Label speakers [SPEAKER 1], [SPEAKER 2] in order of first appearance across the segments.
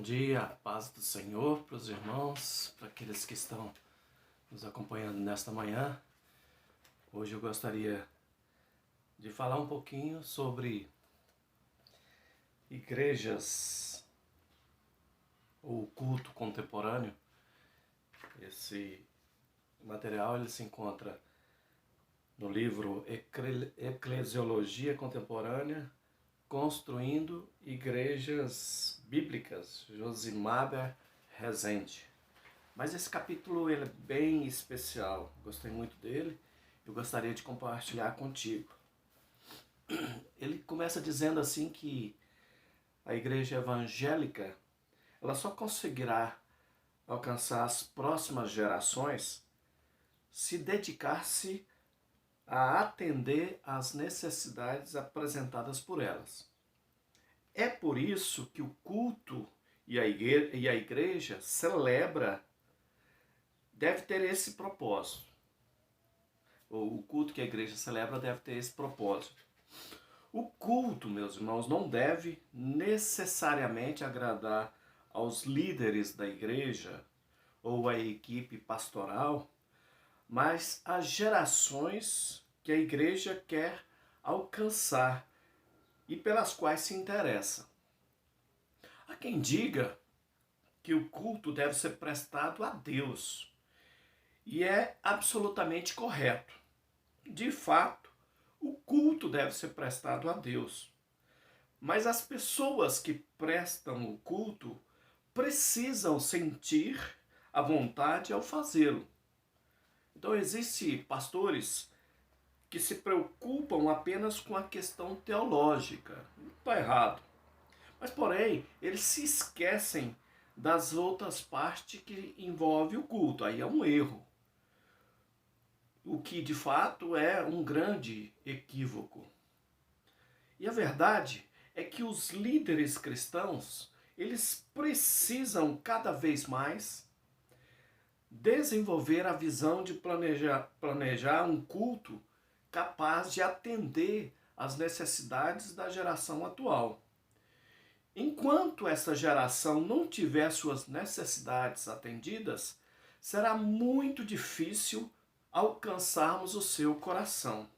[SPEAKER 1] dia, a paz do Senhor para os irmãos, para aqueles que estão nos acompanhando nesta manhã. Hoje eu gostaria de falar um pouquinho sobre igrejas ou culto contemporâneo. Esse material ele se encontra no livro Eclesiologia Contemporânea, Construindo Igrejas Bíblicas, Josimaber Rezende. Mas esse capítulo ele é bem especial, gostei muito dele, eu gostaria de compartilhar contigo. Ele começa dizendo assim que a igreja evangélica ela só conseguirá alcançar as próximas gerações se dedicar-se a atender às necessidades apresentadas por elas. É por isso que o culto e a igreja celebra, deve ter esse propósito. O culto que a igreja celebra deve ter esse propósito. O culto, meus irmãos, não deve necessariamente agradar aos líderes da igreja ou à equipe pastoral, mas as gerações que a igreja quer alcançar e pelas quais se interessa. Há quem diga que o culto deve ser prestado a Deus, e é absolutamente correto. De fato, o culto deve ser prestado a Deus, mas as pessoas que prestam o culto precisam sentir a vontade ao fazê-lo. Então existem pastores que se preocupam apenas com a questão teológica. Não está errado. Mas, porém, eles se esquecem das outras partes que envolvem o culto. Aí é um erro. O que, de fato, é um grande equívoco. E a verdade é que os líderes cristãos, eles precisam cada vez mais desenvolver a visão de planejar um culto capaz de atender às necessidades da geração atual. Enquanto essa geração não tiver suas necessidades atendidas, será muito difícil alcançarmos o seu coração.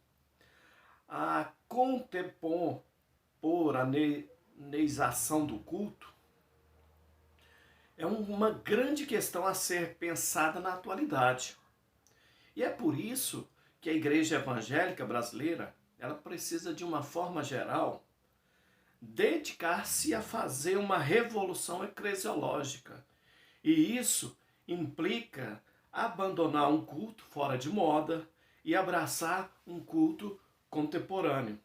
[SPEAKER 1] A contemporaneização do culto é uma grande questão a ser pensada na atualidade. E é por isso que a igreja evangélica brasileira, ela precisa de uma forma geral dedicar-se a fazer uma revolução eclesiológica. E isso implica abandonar um culto fora de moda e abraçar um culto contemporâneo.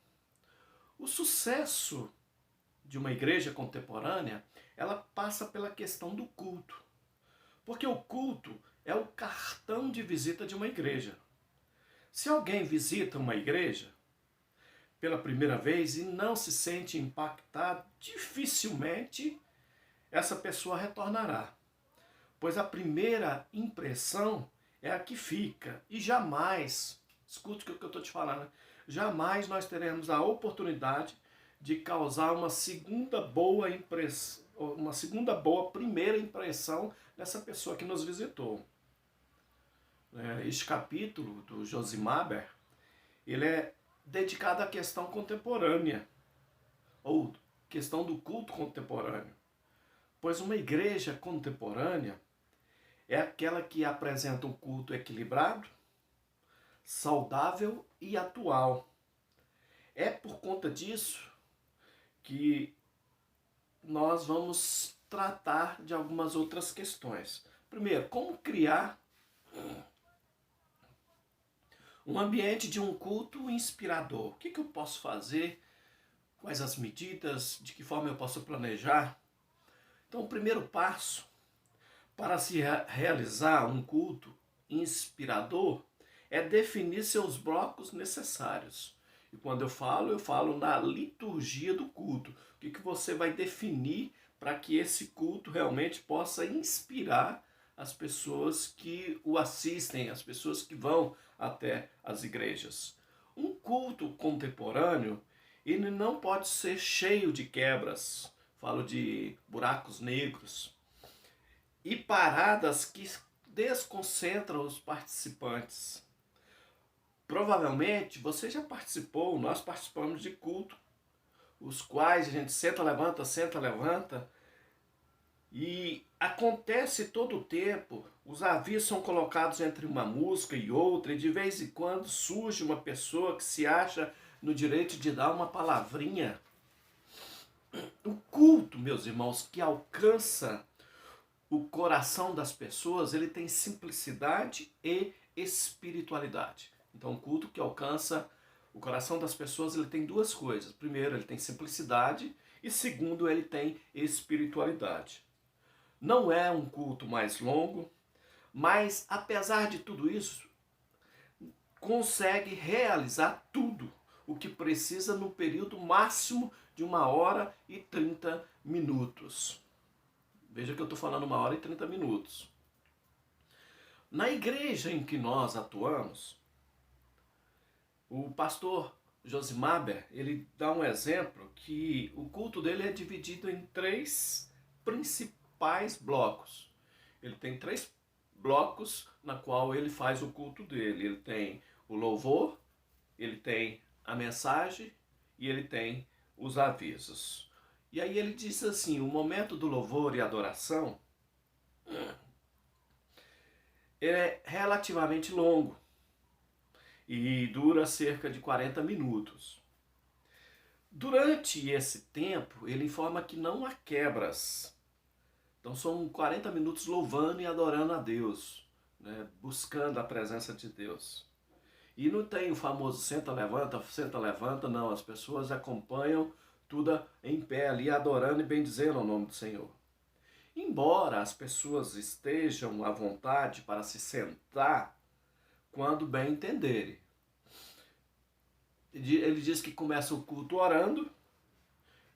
[SPEAKER 1] O sucesso de uma igreja contemporânea, ela passa pela questão do culto. Porque o culto é o cartão de visita de uma igreja. Se alguém visita uma igreja pela primeira vez e não se sente impactado, dificilmente essa pessoa retornará. Pois a primeira impressão é a que fica. E jamais, escute o que eu estou te falando, jamais nós teremos a oportunidade de causar uma segunda boa primeira impressão dessa pessoa que nos visitou. Este capítulo do Josimaber, ele é dedicado à questão contemporânea, ou questão do culto contemporâneo. Pois uma igreja contemporânea é aquela que apresenta um culto equilibrado, saudável e atual. É por conta disso que nós vamos tratar de algumas outras questões. Primeiro, como criar um ambiente de um culto inspirador. O que eu posso fazer? Quais as medidas? De que forma eu posso planejar? Então, o primeiro passo para se realizar um culto inspirador é definir seus blocos necessários. E quando eu falo na liturgia do culto. O que você vai definir para que esse culto realmente possa inspirar as pessoas que o assistem, as pessoas que vão até as igrejas. Um culto contemporâneo, ele não pode ser cheio de quebras, falo de buracos negros, e paradas que desconcentram os participantes. Provavelmente você já participou, nós participamos de culto, os quais a gente senta, levanta, e acontece todo o tempo, os avisos são colocados entre uma música e outra, e de vez em quando surge uma pessoa que se acha no direito de dar uma palavrinha. O culto, meus irmãos, que alcança o coração das pessoas, ele tem simplicidade e espiritualidade. Então, o culto que alcança o coração das pessoas, ele tem duas coisas. Primeiro, ele tem simplicidade, e segundo, ele tem espiritualidade. Não é um culto mais longo, mas apesar de tudo isso, consegue realizar tudo o que precisa no período máximo de 1h30. Veja que eu estou falando 1h30. Na igreja em que nós atuamos, o pastor Josimaber, ele dá um exemplo que o culto dele é dividido em 3 principais blocos. Ele tem 3 blocos na qual ele faz o culto dele. Ele tem o louvor, ele tem a mensagem e ele tem os avisos. E aí ele diz assim, o momento do louvor e adoração é relativamente longo e dura cerca de 40 minutos. Durante esse tempo, ele informa que não há quebras. Então são 40 minutos louvando e adorando a Deus, né? Buscando a presença de Deus. E não tem o famoso senta, levanta, não. As pessoas acompanham tudo em pé ali, adorando e bendizendo o nome do Senhor. Embora as pessoas estejam à vontade para se sentar quando bem entenderem. Ele diz que começa o culto orando,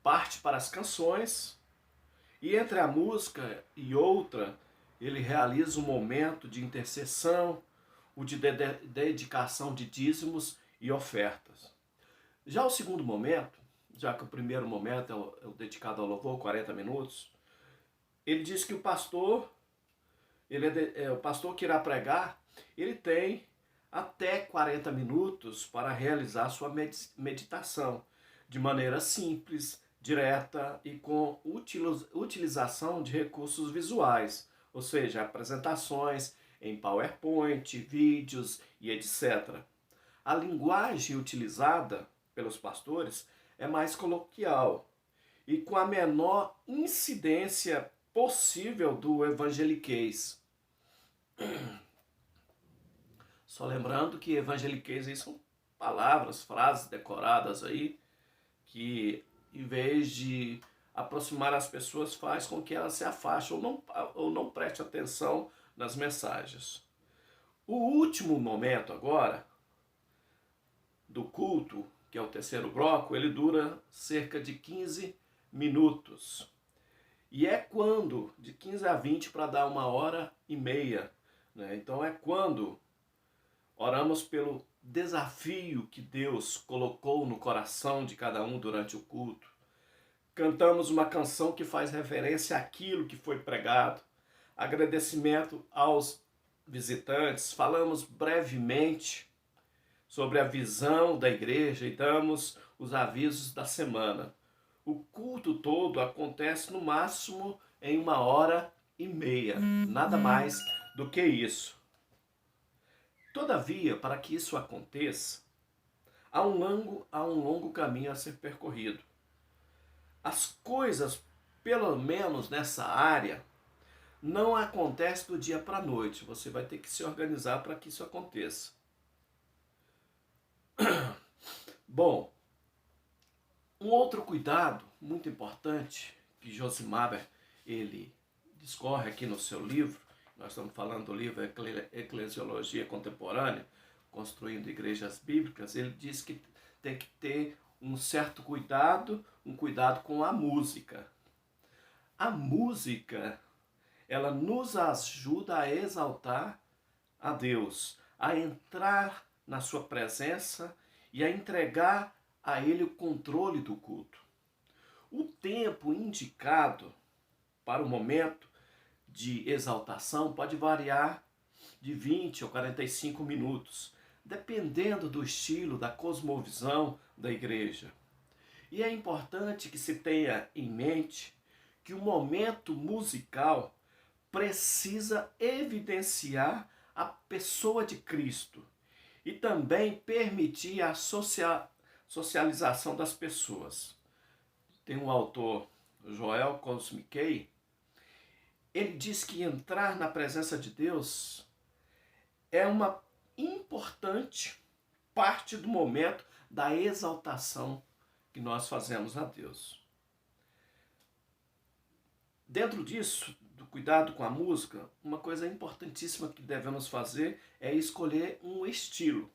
[SPEAKER 1] parte para as canções, e entre a música e outra, ele realiza um momento de intercessão, o de dedicação de dízimos e ofertas. Já o segundo momento, já que o primeiro momento é o dedicado ao louvor, 40 minutos, ele diz que o pastor, o pastor que irá pregar, ele tem até 40 minutos para realizar sua meditação, de maneira simples, direta e com utilização de recursos visuais, ou seja, apresentações em PowerPoint, vídeos e etc. A linguagem utilizada pelos pastores é mais coloquial e com a menor incidência possível do evangeliquez. Só lembrando que evangeliquez aí são palavras, frases decoradas aí, que em vez de aproximar as pessoas, faz com que elas se afastem ou não preste atenção nas mensagens. O último momento agora do culto, que é o terceiro bloco, ele dura cerca de 15 minutos. E é quando, de 15 a 20 para dar 1h30, né? Então é quando oramos pelo desafio que Deus colocou no coração de cada um durante o culto. Cantamos uma canção que faz referência àquilo que foi pregado. Agradecimento aos visitantes. Falamos brevemente sobre a visão da igreja e damos os avisos da semana. O culto todo acontece no máximo em 1h30. Nada mais do que isso. Todavia, para que isso aconteça, há um longo caminho a ser percorrido. As coisas, pelo menos nessa área, não acontecem do dia para a noite. Você vai ter que se organizar para que isso aconteça. Bom, um outro cuidado muito importante que Josimaber ele discorre aqui no seu livro, nós estamos falando do livro Eclesiologia Contemporânea, Construindo Igrejas Bíblicas, ele diz que tem que ter um certo cuidado, um cuidado com a música. A música, ela nos ajuda a exaltar a Deus, a entrar na sua presença e a entregar a Ele o controle do culto. O tempo indicado para o momento de exaltação pode variar de 20 ou 45 minutos, dependendo do estilo, da cosmovisão da igreja. E é importante que se tenha em mente que o momento musical precisa evidenciar a pessoa de Cristo e também permitir a socialização das pessoas. Tem um autor, Joel Cosmiquei, ele diz que entrar na presença de Deus é uma importante parte do momento da exaltação que nós fazemos a Deus. Dentro disso, do cuidado com a música, uma coisa importantíssima que devemos fazer é escolher um estilo.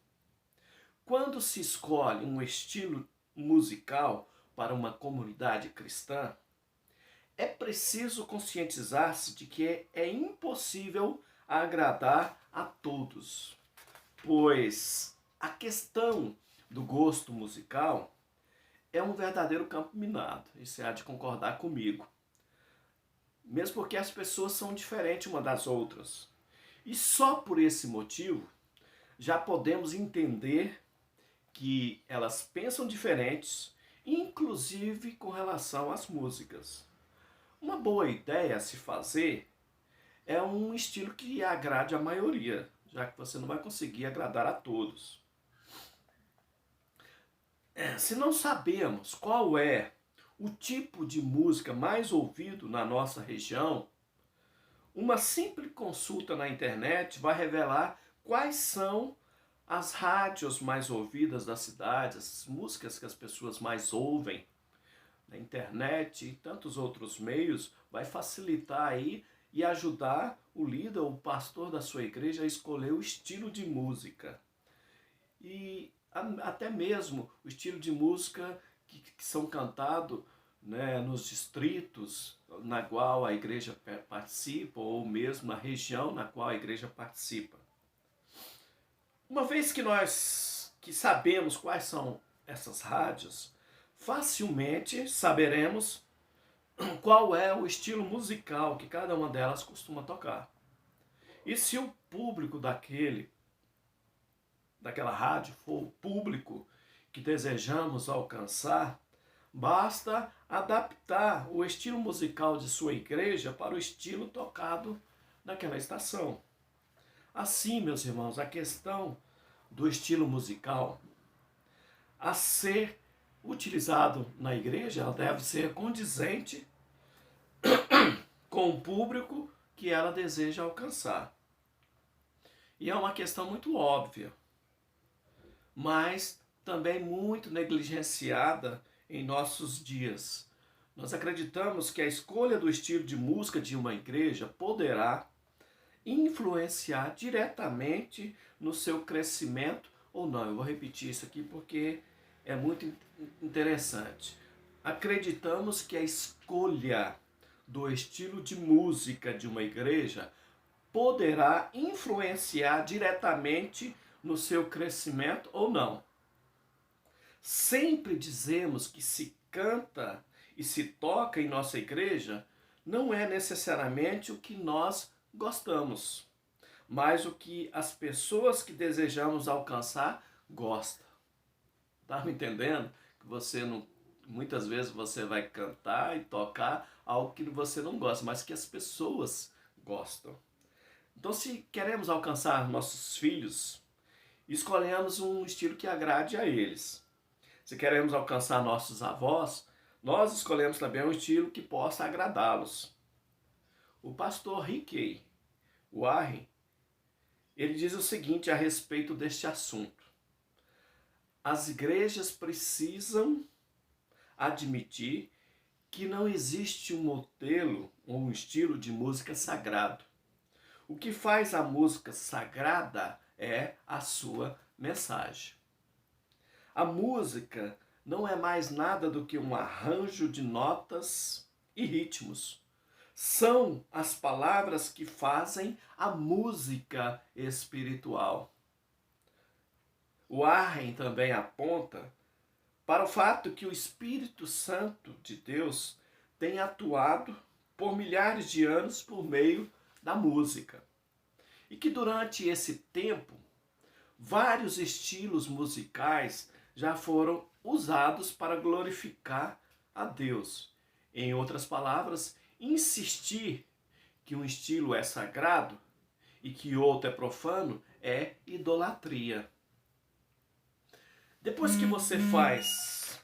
[SPEAKER 1] Quando se escolhe um estilo musical para uma comunidade cristã, é preciso conscientizar-se de que é impossível agradar a todos, pois a questão do gosto musical é um verdadeiro campo minado, e você há de concordar comigo. Mesmo porque as pessoas são diferentes uma das outras. E só por esse motivo já podemos entender que elas pensam diferentes, inclusive com relação às músicas. Uma boa ideia a se fazer é um estilo que agrade a maioria, já que você não vai conseguir agradar a todos. Se não sabemos qual é o tipo de música mais ouvido na nossa região, uma simples consulta na internet vai revelar quais são as rádios mais ouvidas da cidade, as músicas que as pessoas mais ouvem na internet e tantos outros meios, vai facilitar aí e ajudar o líder, o pastor da sua igreja a escolher o estilo de música. E até mesmo o estilo de música que são cantados, né, nos distritos na qual a igreja participa, ou mesmo na região na qual a igreja participa. Uma vez que nós sabemos quais são essas rádios, facilmente saberemos qual é o estilo musical que cada uma delas costuma tocar. E se o público daquela rádio for o público que desejamos alcançar, basta adaptar o estilo musical de sua igreja para o estilo tocado naquela estação. Assim, meus irmãos, a questão do estilo musical a ser utilizado na igreja, ela deve ser condizente com o público que ela deseja alcançar. E é uma questão muito óbvia, mas também muito negligenciada em nossos dias. Nós acreditamos que a escolha do estilo de música de uma igreja poderá influenciar diretamente no seu crescimento ou não. Eu vou repetir isso aqui porque é muito interessante. Acreditamos que a escolha do estilo de música de uma igreja poderá influenciar diretamente no seu crescimento ou não. Sempre dizemos que se canta e se toca em nossa igreja não é necessariamente o que nós gostamos, mas o que as pessoas que desejamos alcançar gostam. Tá me entendendo? Que você não, muitas vezes você vai cantar e tocar algo que você não gosta, mas que as pessoas gostam. Então, se queremos alcançar nossos filhos, escolhemos um estilo que agrade a eles. Se queremos alcançar nossos avós, nós escolhemos também um estilo que possa agradá-los. O pastor Rick Warren, ele diz o seguinte a respeito deste assunto: as igrejas precisam admitir que não existe um modelo ou um estilo de música sagrado. O que faz a música sagrada é a sua mensagem. A música não é mais nada do que um arranjo de notas e ritmos. São as palavras que fazem a música espiritual. O Warren também aponta para o fato que o Espírito Santo de Deus tem atuado por milhares de anos por meio da música. E que durante esse tempo, vários estilos musicais já foram usados para glorificar a Deus. Em outras palavras, insistir que um estilo é sagrado e que outro é profano é idolatria. Depois que você faz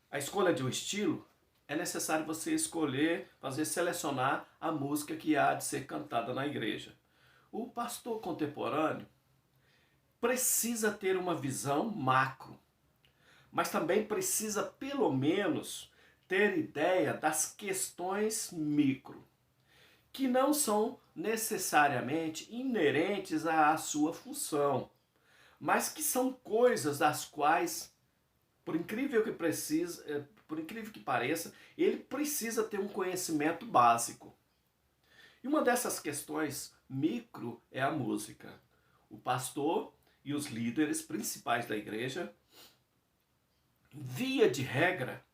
[SPEAKER 1] a escolha de um estilo, é necessário você escolher, selecionar a música que há de ser cantada na igreja. O pastor contemporâneo precisa ter uma visão macro, mas também precisa pelo menos ter ideia das questões micro, que não são necessariamente inerentes à sua função, mas que são coisas das quais, por incrível que pareça, ele precisa ter um conhecimento básico. E uma dessas questões micro é a música. O pastor e os líderes principais da igreja, via de regra,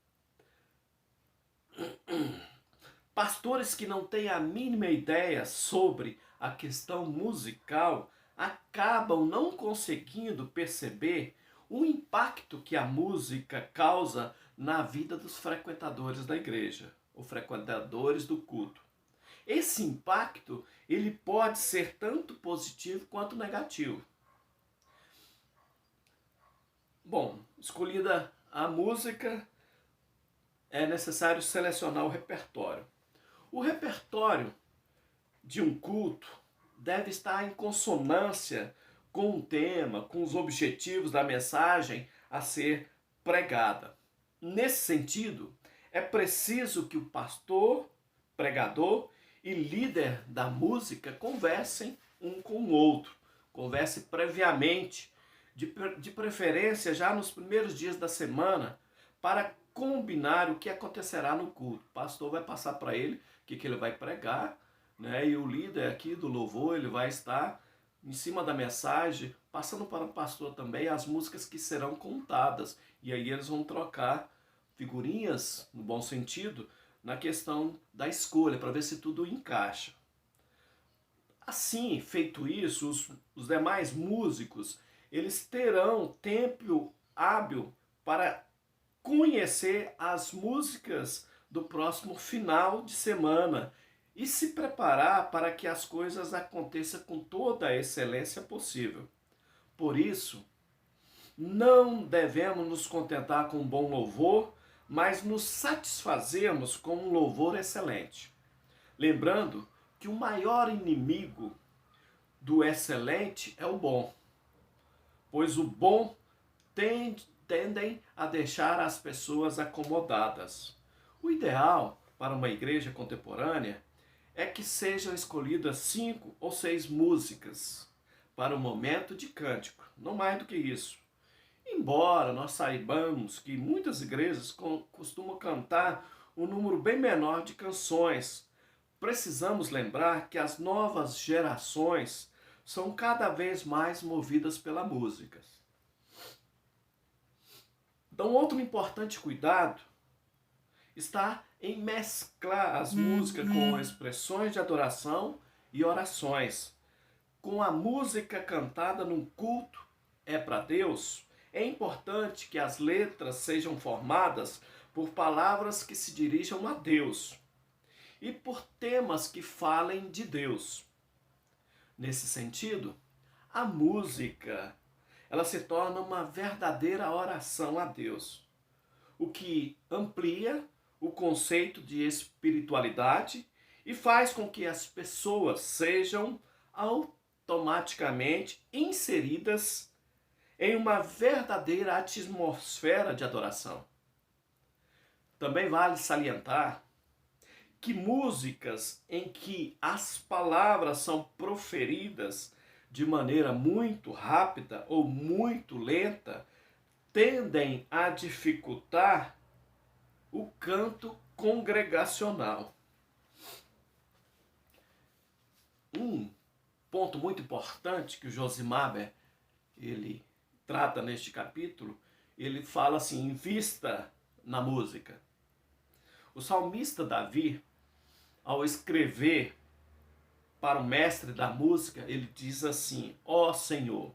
[SPEAKER 1] pastores que não têm a mínima ideia sobre a questão musical acabam não conseguindo perceber o impacto que a música causa na vida dos frequentadores da igreja, ou frequentadores do culto. Esse impacto, ele pode ser tanto positivo quanto negativo. Bom, escolhida a música, é necessário selecionar o repertório. O repertório de um culto deve estar em consonância com o tema, com os objetivos da mensagem a ser pregada. Nesse sentido, é preciso que o pastor, pregador e líder da música conversem um com o outro, conversem previamente, de preferência já nos primeiros dias da semana, para combinar o que acontecerá no culto. O pastor vai passar para ele o que ele vai pregar, né? E o líder aqui do louvor, ele vai estar em cima da mensagem, passando para o pastor também as músicas que serão contadas. E aí eles vão trocar figurinhas, no bom sentido, na questão da escolha, para ver se tudo encaixa. Assim, feito isso, os demais músicos, eles terão tempo hábil para conhecer as músicas do próximo final de semana e se preparar para que as coisas aconteçam com toda a excelência possível. Por isso, não devemos nos contentar com um bom louvor, mas nos satisfazermos com um louvor excelente. Lembrando que o maior inimigo do excelente é o bom, pois o bom tendem a deixar as pessoas acomodadas. O ideal para uma igreja contemporânea é que sejam escolhidas 5 ou 6 músicas para o momento de cântico, não mais do que isso. Embora nós saibamos que muitas igrejas costumam cantar um número bem menor de canções, precisamos lembrar que as novas gerações são cada vez mais movidas pela música. Então, outro importante cuidado está em mesclar as músicas com expressões de adoração e orações. Com a música cantada num culto é para Deus, é importante que as letras sejam formadas por palavras que se dirijam a Deus e por temas que falem de Deus. Nesse sentido, a música, ela se torna uma verdadeira oração a Deus, o que amplia o conceito de espiritualidade e faz com que as pessoas sejam automaticamente inseridas em uma verdadeira atmosfera de adoração. Também vale salientar que músicas em que as palavras são proferidas de maneira muito rápida ou muito lenta tendem a dificultar o canto congregacional. Um ponto muito importante que o Josimar ele trata neste capítulo, ele fala assim, invista na música. O salmista Davi, ao escrever para o mestre da música, ele diz assim, ó Senhor,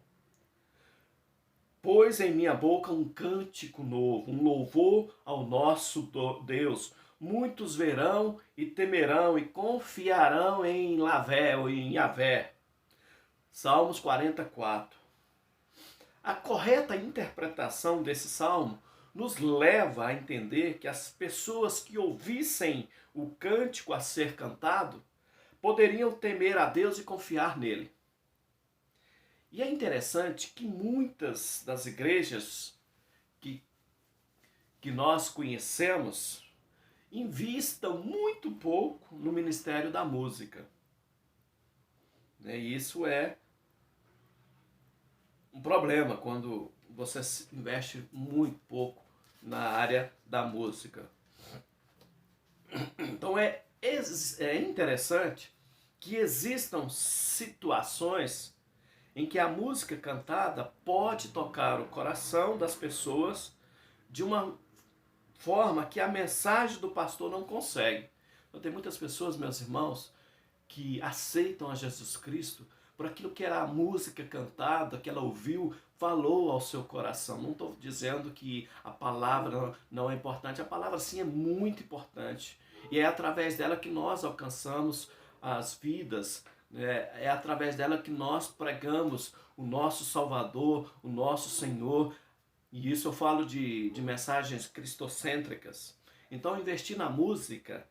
[SPEAKER 1] pôs em minha boca um cântico novo, um louvor ao nosso Deus. Muitos verão e temerão e confiarão em Lavé ou em Yahvé. Salmos 44. A correta interpretação desse salmo nos leva a entender que as pessoas que ouvissem o cântico a ser cantado poderiam temer a Deus e confiar nele. E é interessante que muitas das igrejas que nós conhecemos investam muito pouco no ministério da música. E isso é um problema quando você investe muito pouco na área da música. Então é interessante que existam situações em que a música cantada pode tocar o coração das pessoas de uma forma que a mensagem do pastor não consegue. Então, tem muitas pessoas, meus irmãos, que aceitam a Jesus Cristo por aquilo que era a música cantada, que ela ouviu, falou ao seu coração. Não estou dizendo que a palavra não é importante, a palavra sim é muito importante. E é através dela que nós alcançamos as vidas, é através dela que nós pregamos o nosso Salvador, o nosso Senhor. E isso eu falo de mensagens cristocêntricas. Então, investir na música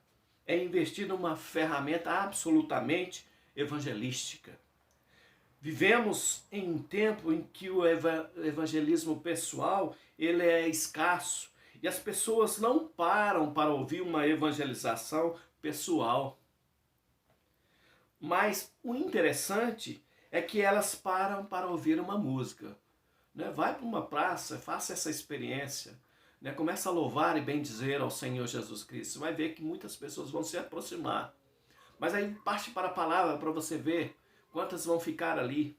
[SPEAKER 1] é investir numa ferramenta absolutamente evangelística. Vivemos em um tempo em que o evangelismo pessoal ele é escasso e as pessoas não param para ouvir uma evangelização pessoal. Mas o interessante é que elas param para ouvir uma música. Vai para uma praça, faça essa experiência. Começa a louvar e bendizer ao Senhor Jesus Cristo. Você vai ver que muitas pessoas vão se aproximar. Mas aí parte para a palavra para você ver quantas vão ficar ali.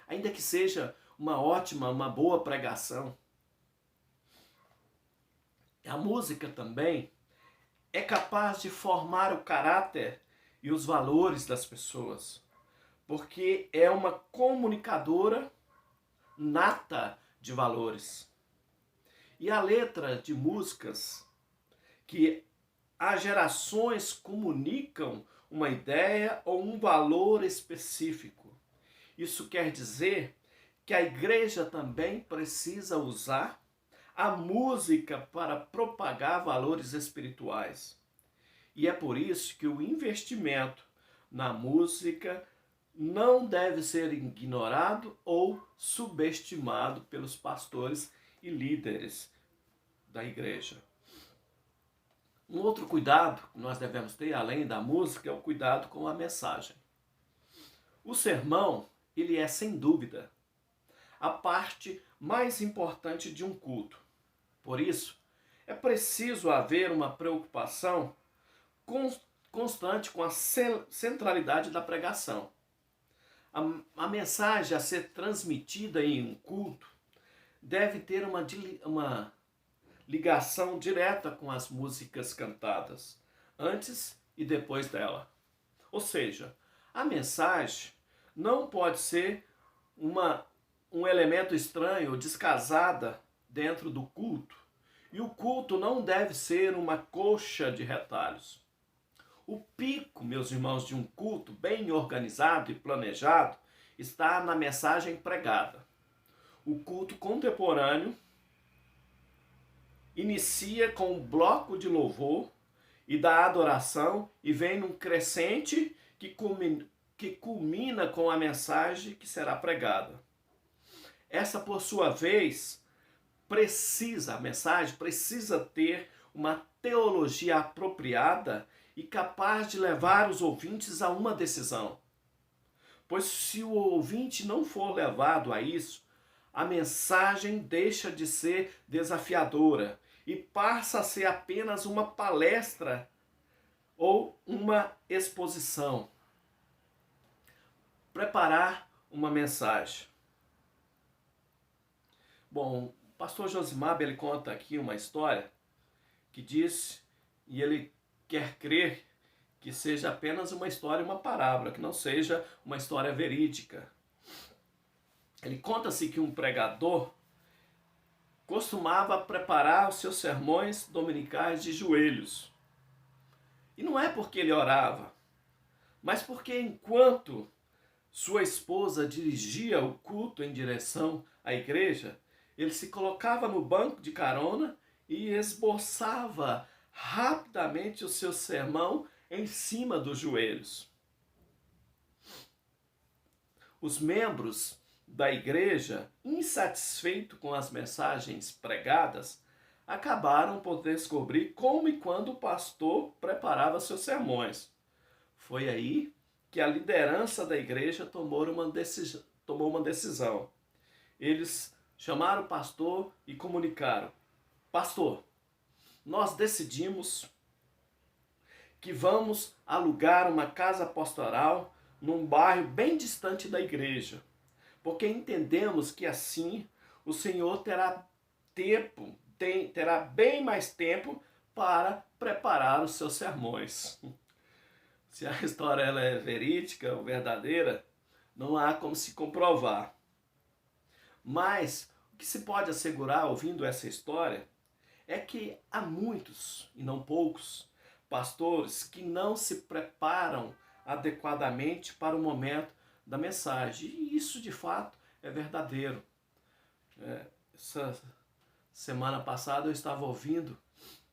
[SPEAKER 1] Ainda que seja uma boa pregação. A música também é capaz de formar o caráter e os valores das pessoas, porque é uma comunicadora nata de valores. E a letra de músicas que as gerações comunicam uma ideia ou um valor específico. Isso quer dizer que a igreja também precisa usar a música para propagar valores espirituais. E é por isso que o investimento na música não deve ser ignorado ou subestimado pelos pastores e líderes da igreja. Um outro cuidado que nós devemos ter, além da música, é o cuidado com a mensagem. O sermão, ele é, sem dúvida, a parte mais importante de um culto. Por isso, é preciso haver uma preocupação constante com a centralidade da pregação. A mensagem a ser transmitida em um culto deve ter uma ligação direta com as músicas cantadas, antes e depois dela. Ou seja, a mensagem não pode ser um elemento estranho ou descasada dentro do culto, e o culto não deve ser uma coxa de retalhos. O pico, meus irmãos, de um culto bem organizado e planejado está na mensagem pregada. O culto contemporâneo inicia com um bloco de louvor e da adoração e vem num crescente que culmina com a mensagem que será pregada. Essa, por sua vez, a mensagem precisa ter uma teologia apropriada e capaz de levar os ouvintes a uma decisão. Pois se o ouvinte não for levado a isso, a mensagem deixa de ser desafiadora e passa a ser apenas uma palestra ou uma exposição. Preparar uma mensagem. Bom, pastor Josimar, ele conta aqui uma história que diz, e ele quer crer que seja apenas uma história, uma parábola, que não seja uma história verídica. Ele conta-se que um pregador costumava preparar os seus sermões dominicais de joelhos. E não é porque ele orava, mas porque enquanto sua esposa dirigia o culto em direção à igreja, ele se colocava no banco de carona e esboçava rapidamente o seu sermão em cima dos joelhos. Os membros da igreja, insatisfeitos com as mensagens pregadas, acabaram por descobrir como e quando o pastor preparava seus sermões. Foi aí que a liderança da igreja tomou uma decisão. Eles chamaram o pastor e comunicaram: pastor, nós decidimos que vamos alugar uma casa pastoral num bairro bem distante da igreja, porque entendemos que assim o Senhor terá terá bem mais tempo para preparar os seus sermões. Se a história ela é verídica ou verdadeira, não há como se comprovar. Mas o que se pode assegurar ouvindo essa história é que há muitos, e não poucos, pastores que não se preparam adequadamente para o momento da mensagem. E isso, de fato, é verdadeiro. Essa semana passada eu estava ouvindo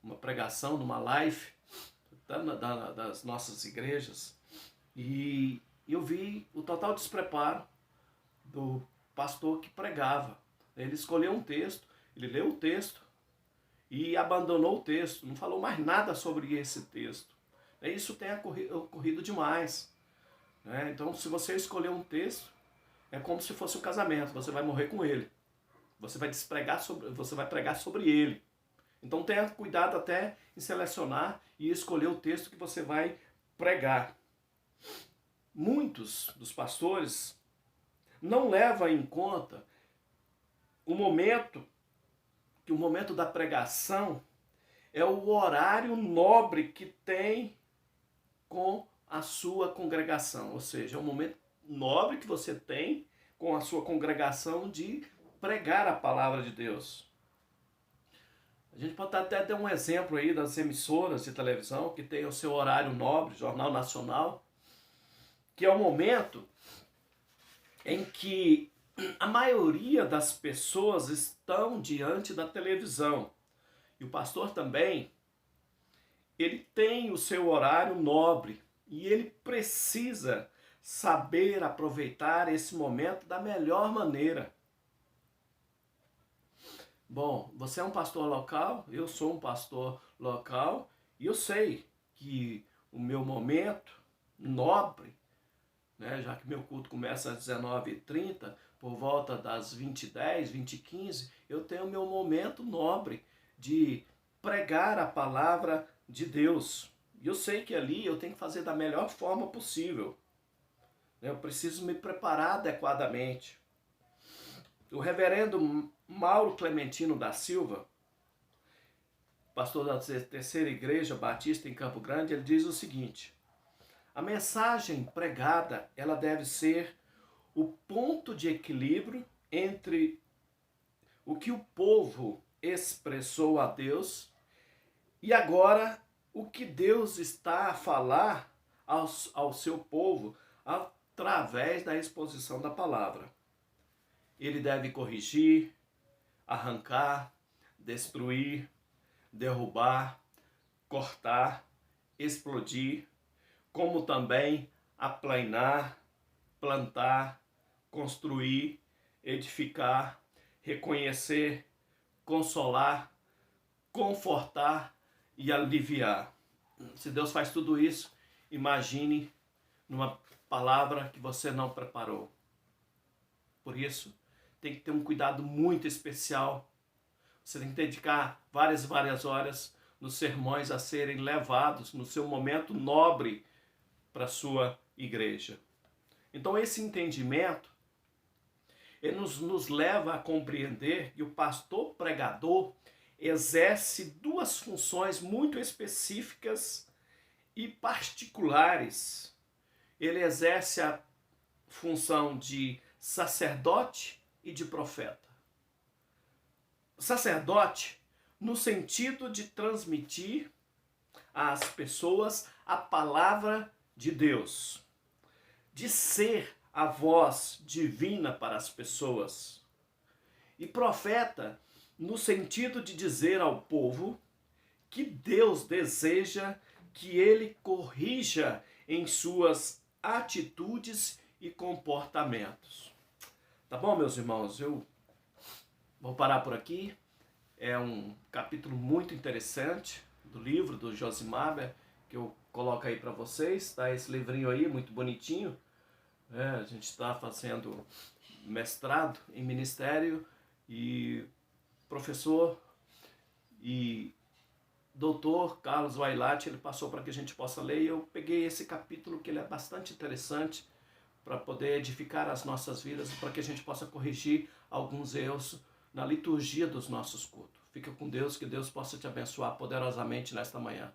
[SPEAKER 1] uma pregação numa live das nossas igrejas e eu vi o total despreparo do pastor que pregava. Ele escolheu um texto, ele leu o texto e abandonou o texto, não falou mais nada sobre esse texto. Isso tem ocorrido demais. Então, se você escolher um texto, é como se fosse um casamento, você vai morrer com ele. Você vai pregar sobre ele. Então tenha cuidado até em selecionar e escolher o texto que você vai pregar. Muitos dos pastores não levam em conta o momento da pregação é o horário nobre que tem com a sua congregação. Ou seja, é um momento nobre que você tem com a sua congregação de pregar a palavra de Deus. A gente pode até ter um exemplo aí das emissoras de televisão que tem o seu horário nobre, Jornal Nacional, que é o momento em que a maioria das pessoas estão diante da televisão. E o pastor também, ele tem o seu horário nobre e ele precisa saber aproveitar esse momento da melhor maneira. Bom, você é um pastor local, eu sou um pastor local e eu sei que o meu momento nobre, já que meu culto começa às 19h30, por volta das 20h10, 20h15, eu tenho o meu momento nobre de pregar a palavra de Deus. E eu sei que ali eu tenho que fazer da melhor forma possível. Eu preciso me preparar adequadamente. O reverendo Mauro Clementino da Silva, pastor da Terceira Igreja Batista em Campo Grande, ele diz o seguinte: a mensagem pregada, ela deve ser o ponto de equilíbrio entre o que o povo expressou a Deus e agora o que Deus está a falar ao seu povo através da exposição da palavra. Ele deve corrigir, arrancar, destruir, derrubar, cortar, explodir, como também aplainar, plantar, construir, edificar, reconhecer, consolar, confortar e aliviar. Se Deus faz tudo isso, imagine numa palavra que você não preparou. Por isso, tem que ter um cuidado muito especial. Você tem que dedicar várias horas nos sermões a serem levados no seu momento nobre para a sua igreja. Então esse entendimento, ele nos leva a compreender que o pastor pregador exerce duas funções muito específicas e particulares. Ele exerce a função de sacerdote e de profeta. Sacerdote no sentido de transmitir às pessoas a palavra de Deus, de ser a voz divina para as pessoas. E profeta no sentido de dizer ao povo que Deus deseja que ele corrija em suas atitudes e comportamentos. Tá bom, meus irmãos? Eu vou parar por aqui. É um capítulo muito interessante do livro do Josimar, que eu coloco aí para vocês, tá? Esse livrinho aí, muito bonitinho. A gente está fazendo mestrado em ministério e professor e doutor Carlos Wailati, ele passou para que a gente possa ler, e eu peguei esse capítulo que ele é bastante interessante para poder edificar as nossas vidas e para que a gente possa corrigir alguns erros na liturgia dos nossos cultos. Fica com Deus, que Deus possa te abençoar poderosamente nesta manhã.